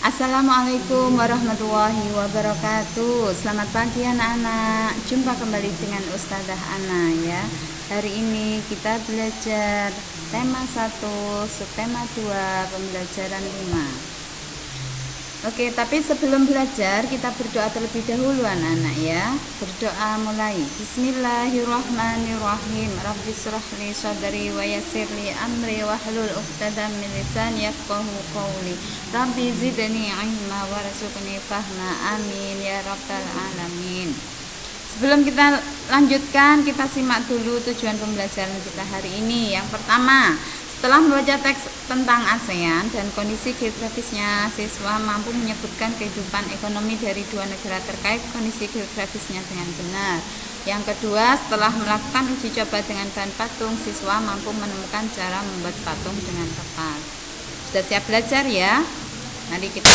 Assalamualaikum warahmatullahi wabarakatuh. Selamat pagi anak-anak. Jumpa kembali dengan Ustazah Ana ya. Hari ini kita belajar tema 1, subtema 2, pembelajaran 5. Oke, tapi sebelum belajar kita berdoa terlebih dahulu anak-anak ya. Berdoa mulai. Bismillahirrahmanirrahim. Rabbi shrahli sadri wa yassirli amri wahlul 'uqdatam min lisani yafqahu qawli. Rabbi zidni ilma warzuqni fahma. Amin ya rabbal alamin. Sebelum kita lanjutkan, kita simak dulu tujuan pembelajaran kita hari ini. Yang pertama, setelah membaca teks tentang ASEAN dan kondisi geografisnya, siswa mampu menyebutkan kehidupan ekonomi dari dua negara terkait kondisi geografisnya dengan benar. Yang kedua, setelah melakukan uji coba dengan bahan patung, siswa mampu menemukan cara membuat patung dengan tepat. Sudah siap belajar ya? Mari kita.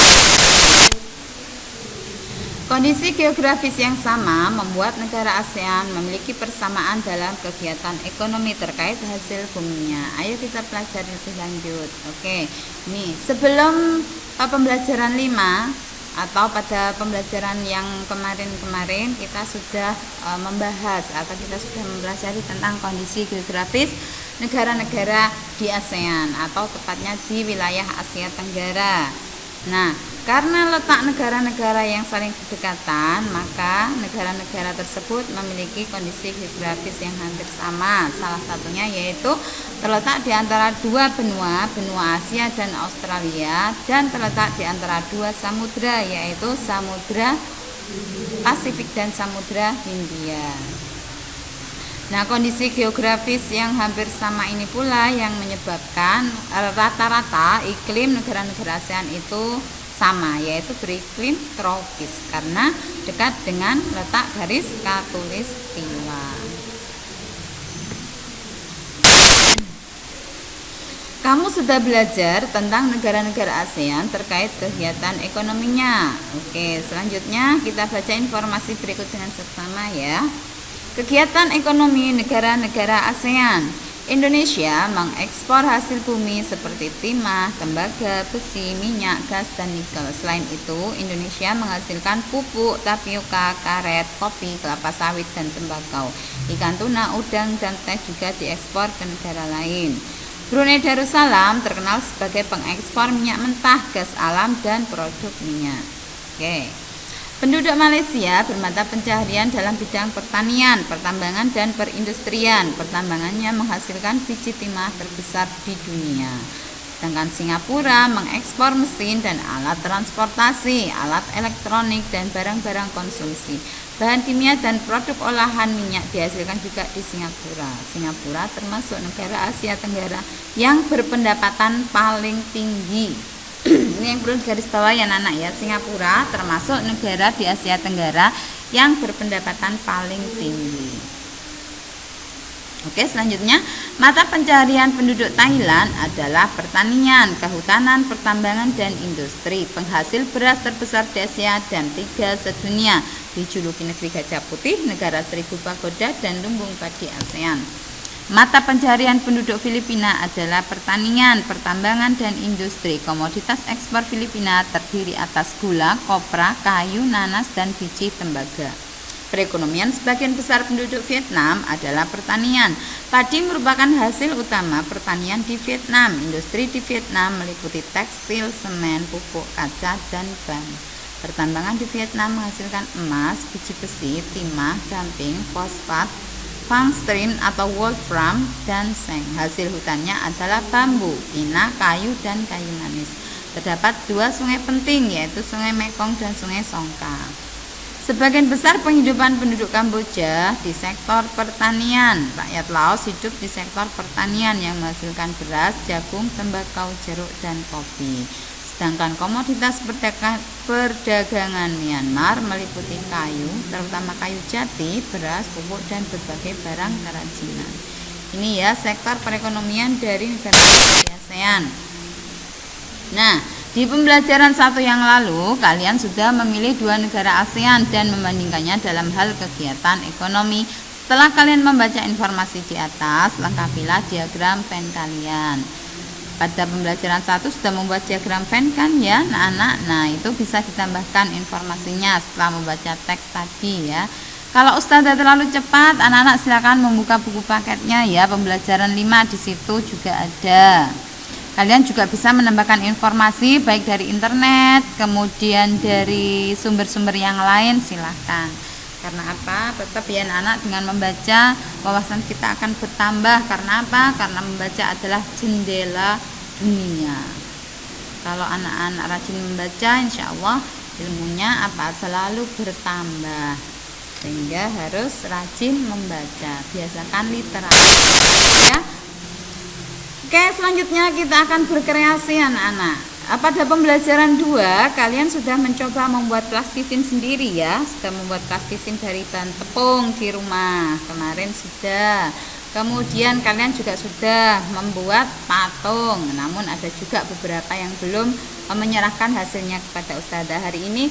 Kondisi geografis yang sama membuat negara ASEAN memiliki persamaan dalam kegiatan ekonomi terkait hasil buminya. Ayo kita pelajari lebih lanjut. Oke, nih sebelum pembelajaran 5 atau pada pembelajaran yang kemarin-kemarin kita sudah membahas atau kita sudah mempelajari tentang kondisi geografis negara-negara di ASEAN atau tepatnya di wilayah Asia Tenggara. Nah, karena letak negara-negara yang saling berdekatan, maka negara-negara tersebut memiliki kondisi geografis yang hampir sama. Salah satunya yaitu terletak di antara dua benua, benua Asia dan Australia, dan terletak di antara dua samudra, yaitu Samudra Pasifik dan Samudra Hindia. Nah, kondisi geografis yang hampir sama ini pula yang menyebabkan rata-rata iklim negara-negara ASEAN itu sama, yaitu beriklim tropis karena dekat dengan letak garis khatulistiwa. Kamu sudah belajar tentang negara-negara ASEAN terkait kegiatan ekonominya. Oke, selanjutnya kita baca informasi berikut dengan seksama ya. Kegiatan ekonomi negara-negara ASEAN. Indonesia mengekspor hasil bumi seperti timah, tembaga, besi, minyak, gas, dan nikel. Selain itu, Indonesia menghasilkan pupuk, tapioka, karet, kopi, kelapa sawit, dan tembakau. Ikan tuna, udang, dan teh juga diekspor ke negara lain. Brunei Darussalam terkenal sebagai pengekspor minyak mentah, gas alam, dan produk minyak. Oke. Penduduk Malaysia bermata pencaharian dalam bidang pertanian, pertambangan, dan perindustrian. Pertambangannya menghasilkan biji timah terbesar di dunia. Sedangkan Singapura mengekspor mesin dan alat transportasi, alat elektronik, dan barang-barang konsumsi. Bahan kimia dan produk olahan minyak dihasilkan juga di Singapura. Singapura termasuk negara Asia Tenggara yang berpendapatan paling tinggi. Ini yang perlu garis bawah ya anak ya, Singapura termasuk negara di Asia Tenggara yang berpendapatan paling tinggi. Oke, selanjutnya mata pencaharian penduduk Thailand adalah pertanian, kehutanan, pertambangan, dan industri. Penghasil beras terbesar di Asia dan 3 sedunia. Dijuluki negeri gajah putih, negara seribu pagoda, dan lumbung padi ASEAN. Mata pencaharian penduduk Filipina adalah pertanian, pertambangan, dan industri. Komoditas ekspor Filipina terdiri atas gula, kopra, kayu, nanas, dan biji tembaga. Perekonomian sebagian besar penduduk Vietnam adalah pertanian. Padi merupakan hasil utama pertanian di Vietnam. Industri di Vietnam meliputi tekstil, semen, pupuk, kaca, dan ban. Pertambangan di Vietnam menghasilkan emas, biji besi, timah, gamping, fosfat, tungsten atau wolfram, dan seng. Hasil hutannya adalah bambu, pina, kayu, dan kayu manis. Terdapat 2 sungai penting, yaitu Sungai Mekong dan Sungai Songka. Sebagian besar penghidupan penduduk Kamboja di sektor pertanian. Rakyat Laos hidup di sektor pertanian yang menghasilkan beras, jagung, tembakau, jeruk, dan kopi. Sedangkan komoditas perdagangan Myanmar meliputi kayu, terutama kayu jati, beras, pupuk, dan berbagai barang kerajinan. Ini ya sektor perekonomian dari negara ASEAN. Nah, di pembelajaran 1 yang lalu, kalian sudah memilih 2 negara ASEAN dan membandingkannya dalam hal kegiatan ekonomi. Setelah kalian membaca informasi di atas, lengkapilah diagram pen kalian. pada pembelajaran 1 sudah membuat diagram Venn kan ya anak-anak. Nah itu bisa ditambahkan informasinya setelah membaca teks tadi ya. Kalau Ustazah terlalu cepat, anak-anak silakan membuka buku paketnya ya, pembelajaran 5 di situ juga ada. Kalian juga bisa menambahkan informasi baik dari internet, kemudian dari sumber-sumber yang lain, silahkan. Karena apa? Tetap ya anak-anak, dengan membaca wawasan kita akan bertambah. Karena apa? Karena membaca adalah jendela dunia. Kalau anak-anak rajin membaca, insya Allah ilmunya selalu bertambah. Sehingga harus rajin membaca. Biasakan literasi ya. Oke, selanjutnya kita akan berkreasi anak-anak. Pada pembelajaran 2 kalian sudah mencoba membuat plastisin sendiri ya. Sudah membuat plastisin dari bahan tepung di rumah. Kemarin sudah. Kemudian kalian juga sudah membuat patung. Namun ada juga beberapa yang belum menyerahkan hasilnya kepada Ustazah. Hari ini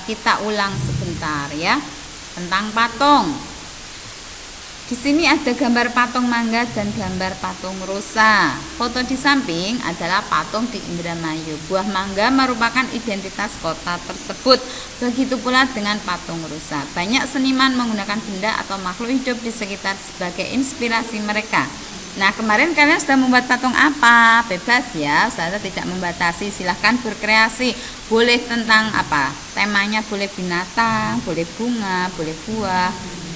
kita ulang sebentar ya tentang patung. Di sini ada gambar patung mangga dan gambar patung rusa. Foto di samping adalah patung di Indramayu. Buah mangga merupakan identitas kota tersebut. Begitu pula dengan patung rusa. Banyak seniman menggunakan benda atau makhluk hidup di sekitar sebagai inspirasi mereka. Nah, kemarin kalian sudah membuat patung apa? Bebas ya, Ustazah tidak membatasi. Silahkan berkreasi. Boleh tentang apa? Temanya boleh binatang, boleh bunga, boleh buah,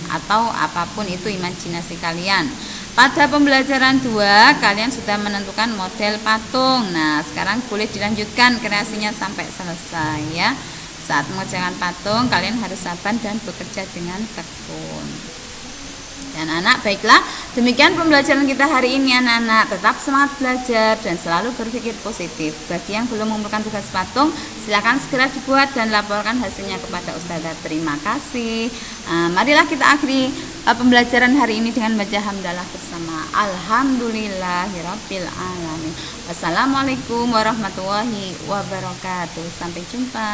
atau apapun itu imajinasi kalian. Pada pembelajaran 2 kalian sudah menentukan model patung. Nah sekarang boleh dilanjutkan kreasinya sampai selesai ya. Saat mengerjakan patung kalian harus sabar dan bekerja dengan tekun. Dan anak, baiklah, demikian pembelajaran kita hari ini anak-anak. Tetap semangat belajar dan selalu berpikir positif. Bagi yang belum mengumpulkan tugas patung, silakan segera dibuat dan laporkan hasilnya kepada Ustazah. Terima kasih. Marilah kita akhiri pembelajaran hari ini dengan baca hamdalah bersama. Alhamdulillahirabbil alamin. Wassalamualaikum warahmatullahi wabarakatuh. Sampai jumpa.